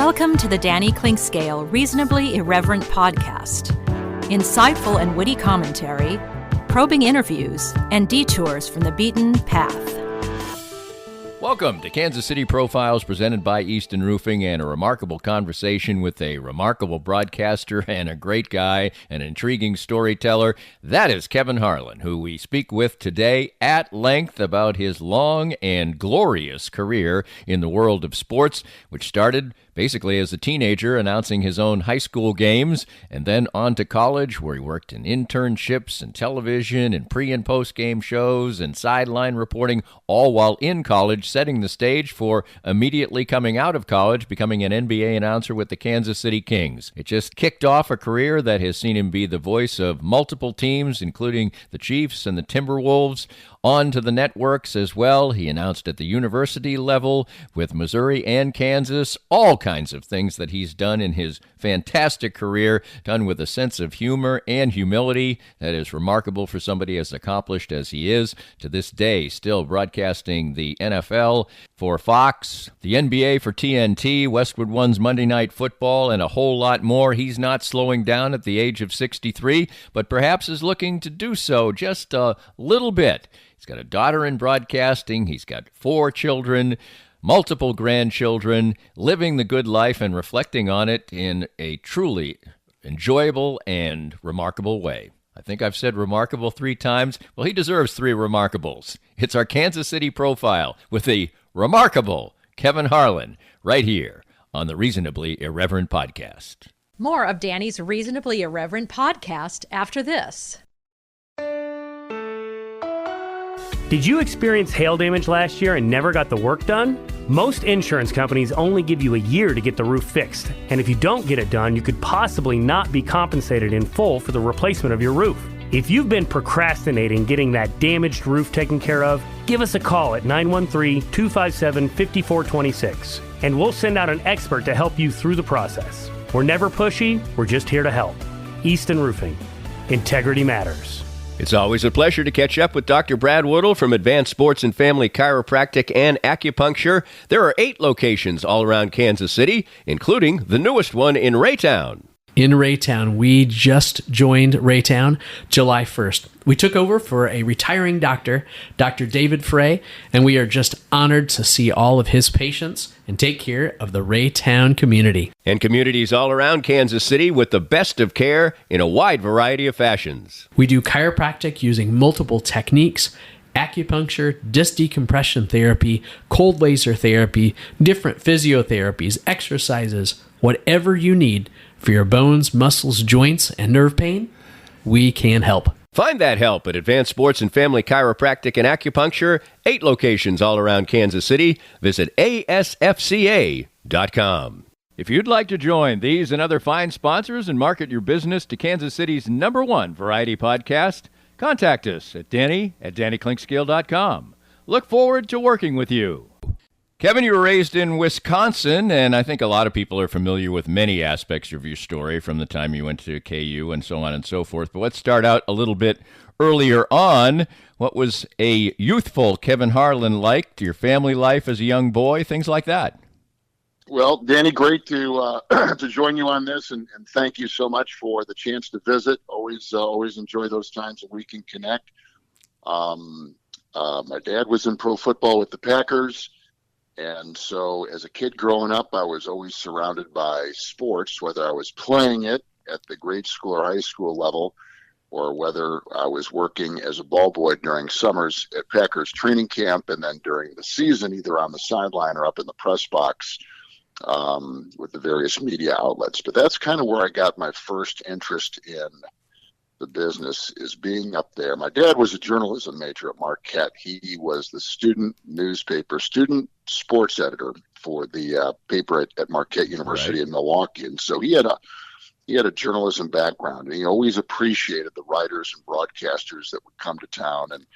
Welcome to the Danny Clinkscale Reasonably Irreverent podcast. Insightful and witty commentary, probing interviews, and detours from the beaten path. Welcome to Kansas City Profiles, presented by Easton Roofing, and a remarkable conversation with a remarkable broadcaster and a great guy, an intriguing storyteller. That is Kevin Harlan, who we speak with today at length about his long and glorious career in the world of sports, which started basically as a teenager, announcing his own high school games, and then on to college, where he worked in internships and television and pre- and post-game shows and sideline reporting, all while in college, setting the stage for immediately coming out of college, becoming an NBA announcer with the Kansas City Kings. It just kicked off a career that has seen him be the voice of multiple teams, including the Chiefs and the Timberwolves, on to the networks as well. He announced at the university level with Missouri and Kansas, all kinds of things that he's done in his fantastic career, done with a sense of humor and humility that is remarkable for somebody as accomplished as he is. To this day, still broadcasting the NFL for Fox, the NBA for TNT, Westwood One's Monday Night Football, and a whole lot more. He's not slowing down at the age of 63, but perhaps is looking to do so just a little bit. He's got a daughter in broadcasting. He's got 4 children, multiple grandchildren, living the good life and reflecting on it in a truly enjoyable and remarkable way. I think I've said remarkable 3 times. Well, he deserves 3 remarkables. It's our Kansas City Profile with the remarkable Kevin Harlan right here on the Reasonably Irreverent podcast. More of Danny's Reasonably Irreverent podcast after this. Did you experience hail damage last year and never got the work done? Most insurance companies only give you a year to get the roof fixed, and if you don't get it done, you could possibly not be compensated in full for the replacement of your roof. If you've been procrastinating getting that damaged roof taken care of, give us a call at 913-257-5426, and we'll send out an expert to help you through the process. We're never pushy, we're just here to help. Easton Roofing. Integrity matters. It's always a pleasure to catch up with Dr. Brad Woodle from Advanced Sports and Family Chiropractic and Acupuncture. There are 8 locations all around Kansas City, including the newest one in Raytown. In Raytown, we just joined Raytown July 1st. We took over for a retiring doctor, Dr. David Frey, and we are just honored to see all of his patients and take care of the Raytown community. And communities all around Kansas City with the best of care in a wide variety of fashions. We do chiropractic using multiple techniques: acupuncture, disc decompression therapy, cold laser therapy, different physiotherapies, exercises, whatever you need for your bones, muscles, joints, and nerve pain, we can help. Find that help at Advanced Sports and Family Chiropractic and Acupuncture, 8 locations all around Kansas City. Visit ASFCA.com. If you'd like to join these and other fine sponsors and market your business to Kansas City's #1 variety podcast, contact us at danny@dannyclinkscale.com. Look forward to working with you. Kevin, you were raised in Wisconsin, and I think a lot of people are familiar with many aspects of your story from the time you went to KU and so on and so forth. But let's start out a little bit earlier on. What was a youthful Kevin Harlan like? Your family life as a young boy, things like that? Well, Danny, great to to join you on this, and thank you so much for the chance to visit. Always enjoy those times that we can connect. My dad was in pro football with the Packers. And so as a kid growing up, I was always surrounded by sports, whether I was playing it at the grade school or high school level, or whether I was working as a ball boy during summers at Packers training camp, and then during the season, either on the sideline or up in the press box with the various media outlets. But that's kind of where I got my first interest in the business, is being up there. My dad was a journalism major at Marquette. He was the student sports editor for the paper at Marquette University in Milwaukee. And so he had a journalism background, and he always appreciated the writers and broadcasters that would come to town, and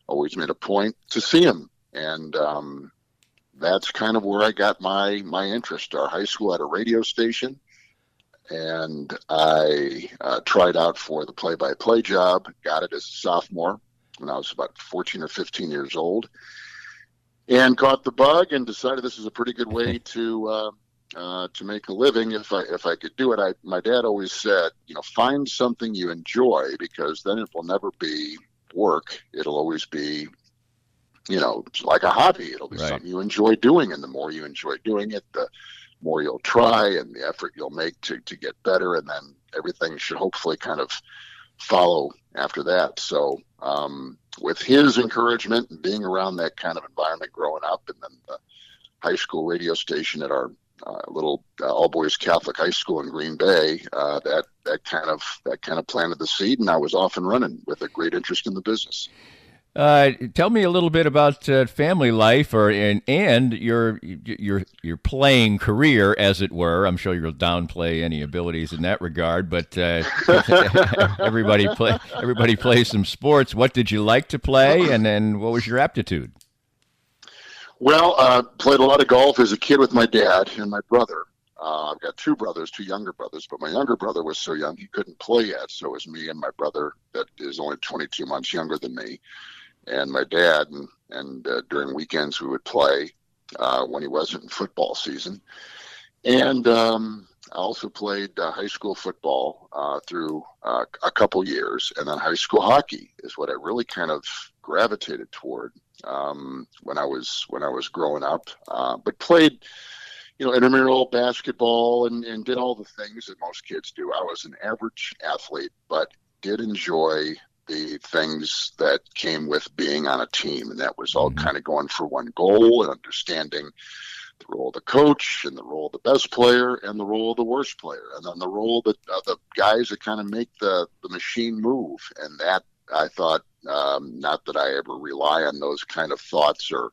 always made a point to see him. And that's kind of where I got my interest. Our high school had a radio station, and I tried out for the play-by-play job, got it as a sophomore when I was about 14 or 15 years old, and caught the bug and decided this is a pretty good way to to make a living if I could do it. My dad always said, find something you enjoy, because then it will never be work. It'll always be, like a hobby. It'll be Right. something you enjoy doing, and the more you enjoy doing it, the more you'll try and the effort you'll make to get better, and then everything should hopefully kind of follow after that. So with his encouragement and being around that kind of environment growing up, and then the high school radio station at our little all-boys Catholic high school in Green Bay, that kind of planted the seed, and I was off and running with a great interest in the business. Tell me a little bit about family life, and your playing career, as it were. I'm sure you'll downplay any abilities in that regard, but everybody plays some sports. What did you like to play, and then what was your aptitude? Well, played a lot of golf as a kid with my dad and my brother. I've got two younger brothers, but my younger brother was so young he couldn't play yet. So it was me and my brother that is only 22 months younger than me, and my dad. And during weekends we would play when he wasn't in football season. And I also played high school football through a couple years, and then high school hockey is what I really kind of gravitated toward when I was growing up. But played, intramural basketball and did all the things that most kids do. I was an average athlete, but did enjoy the things that came with being on a team, and that was all kind of going for one goal and understanding the role of the coach and the role of the best player and the role of the worst player, and then the role of the guys that kind of make the machine move. And that, I thought, not that I ever rely on those kind of thoughts or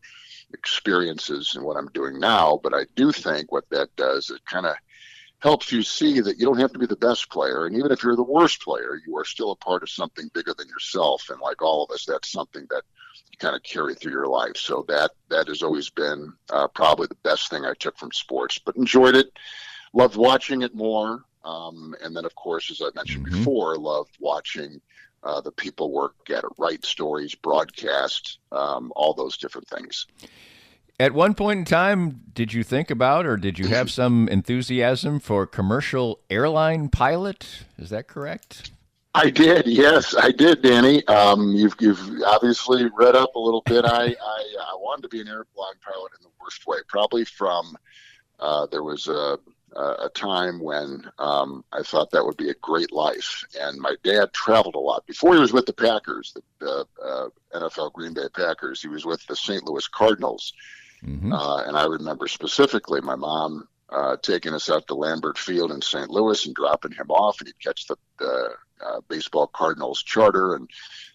experiences in what I'm doing now, but I do think what that does, it kind of helps you see that you don't have to be the best player, and even if you're the worst player, you are still a part of something bigger than yourself. And like all of us, that's something that you kind of carry through your life. So that has always been probably the best thing I took from sports, but enjoyed it, loved watching it more. And then, of course, as I mentioned before, loved watching the people work at it, write stories, broadcast, all those different things. At one point in time, did you think about, or did you have some enthusiasm for commercial airline pilot? Is that correct? I did. Yes, I did, Danny. You've obviously read up a little bit. I wanted to be an airline pilot in the worst way, probably from there was a time when I thought that would be a great life. And my dad traveled a lot. Before he was with the Packers, the NFL Green Bay Packers, he was with the St. Louis Cardinals. And I remember specifically my mom taking us out to Lambert Field in St. Louis and dropping him off, and he'd catch the baseball Cardinals charter, and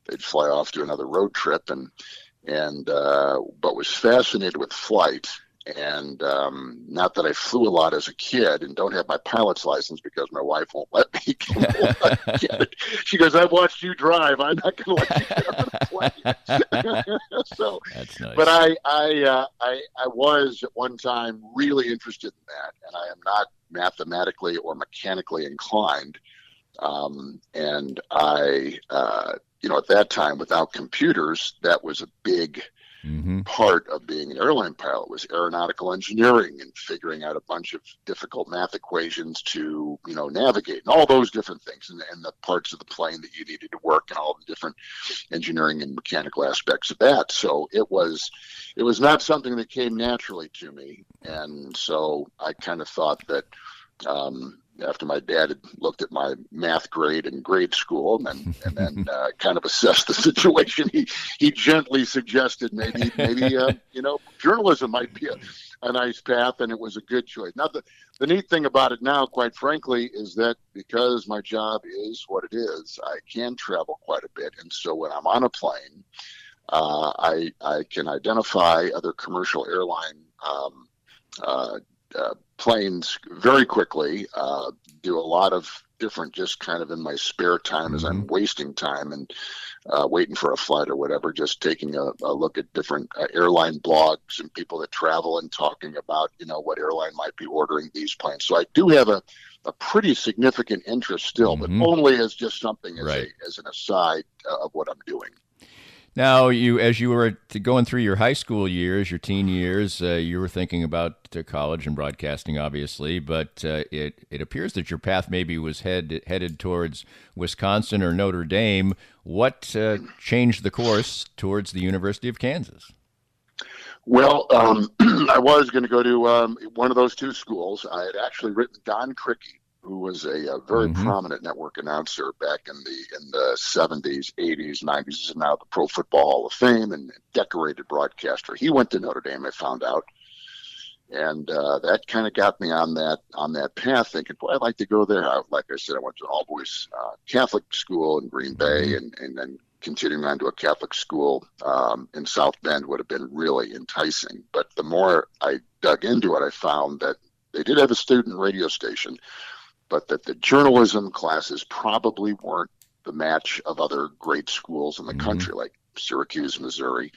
they'd fly off to another road trip. But was fascinated with flight. And not that I flew a lot as a kid, and don't have my pilot's license because my wife won't let me. She goes, "I've watched you drive. I'm not going to let you get on a plane." So, that's nice. But I was at one time really interested in that, and I am not mathematically or mechanically inclined. And I, at that time, without computers, that was a big part of being an airline pilot, was aeronautical engineering and figuring out a bunch of difficult math equations to, navigate, and all those different things, and the parts of the plane that you needed to work, and all the different engineering and mechanical aspects of that. So it was not something that came naturally to me. And so I kind of thought that, after my dad had looked at my math grade in grade school and then kind of assessed the situation, he gently suggested maybe journalism might be a nice path, and it was a good choice. Now, the neat thing about it now, quite frankly, is that because my job is what it is, I can travel quite a bit. And so when I'm on a plane, I can identify other commercial airline planes very quickly, do a lot of different, just kind of in my spare time as I'm wasting time and waiting for a flight or whatever, just taking a look at different airline blogs and people that travel and talking about, what airline might be ordering these planes. So I do have a pretty significant interest still, but only as just something as an aside of what I'm doing. Now, as you were going through your high school years, your teen years, you were thinking about college and broadcasting, obviously, but it appears that your path maybe was headed towards Wisconsin or Notre Dame. What changed the course towards the University of Kansas? Well, I was going to go to one of those two schools. I had actually written Don Crickey, who was a very prominent network announcer back in the 70s, 80s, 90s, is now the Pro Football Hall of Fame and decorated broadcaster. He went to Notre Dame, I found out. And that kind of got me on that path, thinking, boy, I'd like to go there. Like I said, I went to an all-boys Catholic school in Green Bay, and then continuing on to a Catholic school in South Bend would have been really enticing. But the more I dug into it, I found that they did have a student radio station, but that the journalism classes probably weren't the match of other great schools in the country, like Syracuse, Missouri,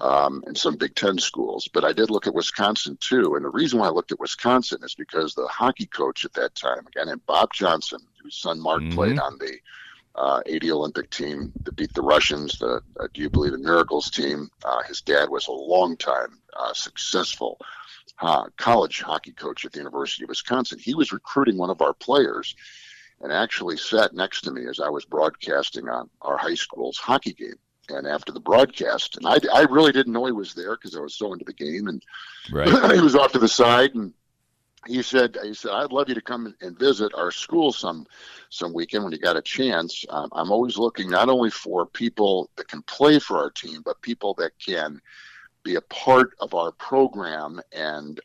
and some Big Ten schools. But I did look at Wisconsin, too. And the reason why I looked at Wisconsin is because the hockey coach at that time, a guy named Bob Johnson, whose son Mark played on the 80 Olympic team that beat the Russians, the Do You Believe in Miracles team. His dad was a longtime successful college hockey coach at the University of Wisconsin. He was recruiting one of our players and actually sat next to me as I was broadcasting on our high school's hockey game. And after the broadcast, and I really didn't know he was there because I was so into the game, and he was off to the side, and he said, I'd love you to come and visit our school some weekend when you got a chance. I'm always looking not only for people that can play for our team, but people that can be a part of our program, and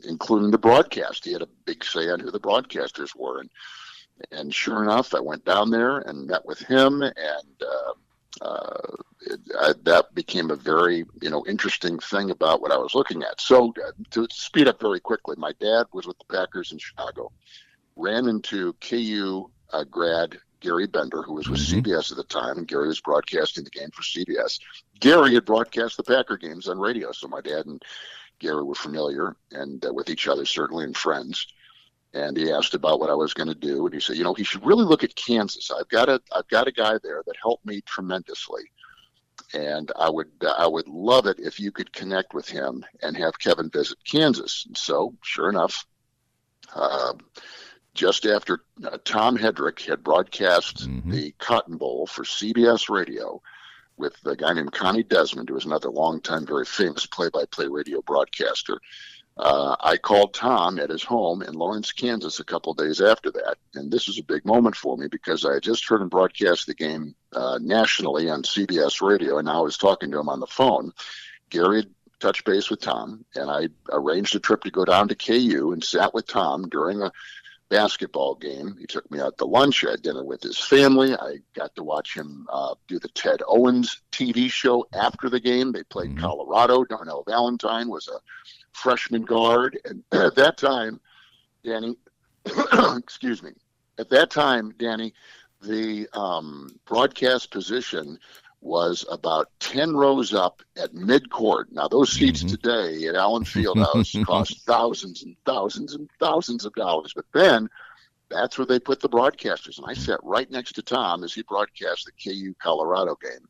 including the broadcast. He had a big say on who the broadcasters were, and sure enough, I went down there and met with him, and that became a very interesting thing about what I was looking at. So to speed up very quickly, my dad was with the Packers in Chicago, ran into KU grad Gary Bender, who was with CBS at the time, and Gary was broadcasting the game for CBS. Gary had broadcast the Packer games on radio, so my dad and Gary were familiar and with each other, certainly, and friends. And he asked about what I was going to do, and he said, he should really look at Kansas. I've got a guy there that helped me tremendously, and I would love it if you could connect with him and have Kevin visit Kansas. And so, sure enough, just after Tom Hedrick had broadcast the Cotton Bowl for CBS Radio with a guy named Connie Desmond, who was another longtime, very famous play-by-play radio broadcaster, I called Tom at his home in Lawrence, Kansas, a couple of days after that. And this was a big moment for me because I had just heard him broadcast the game nationally on CBS Radio, and now I was talking to him on the phone. Gary had touched base with Tom, and I arranged a trip to go down to KU and sat with Tom during a basketball game. He took me out to lunch. I had dinner with his family. I got to watch him do the Ted Owens TV show after the game. They played Colorado. Darnell Valentine was a freshman guard. And at that time, Danny, excuse me, at that time, Danny, the broadcast position was about 10 rows up at midcourt. Now, those seats today at Allen Fieldhouse cost thousands and thousands and thousands of dollars. But then that's where they put the broadcasters. And I sat right next to Tom as he broadcast the KU Colorado game.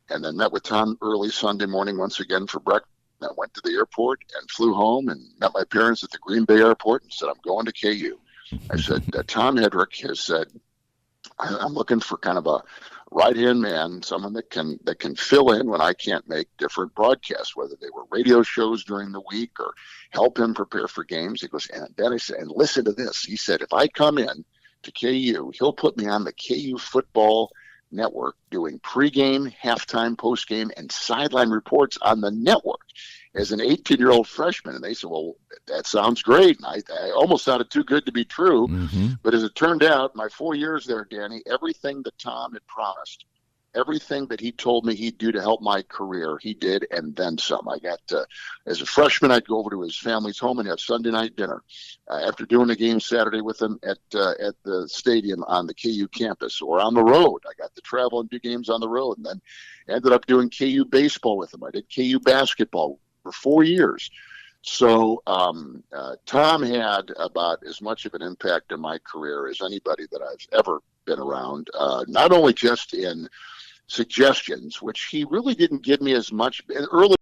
And then met with Tom early Sunday morning once again for breakfast. I went to the airport and flew home and met my parents at the Green Bay airport and said, I'm going to KU. I said, Tom Hedrick has said, I'm looking for kind of a right-hand man, someone that can fill in when I can't make different broadcasts, whether they were radio shows during the week or help him prepare for games. He goes, and then I said, and listen to this. He said, if I come in to KU, he'll put me on the KU football network doing pregame, halftime, postgame, and sideline reports on the network as an 18-year-old freshman. And they said, well, that sounds great. And I almost thought it too good to be true. But as it turned out, my 4 years there, Danny, everything that Tom had promised, everything that he told me he'd do to help my career, he did, and then some. I got as a freshman, I'd go over to his family's home and have Sunday night dinner after doing a game Saturday with him at the stadium on the KU campus or on the road. I got to travel and do games on the road, and then ended up doing KU baseball with him. I did KU basketball for 4 years. So Tom had about as much of an impact on my career as anybody that I've ever been around, not only just in suggestions, which he really didn't give me as much early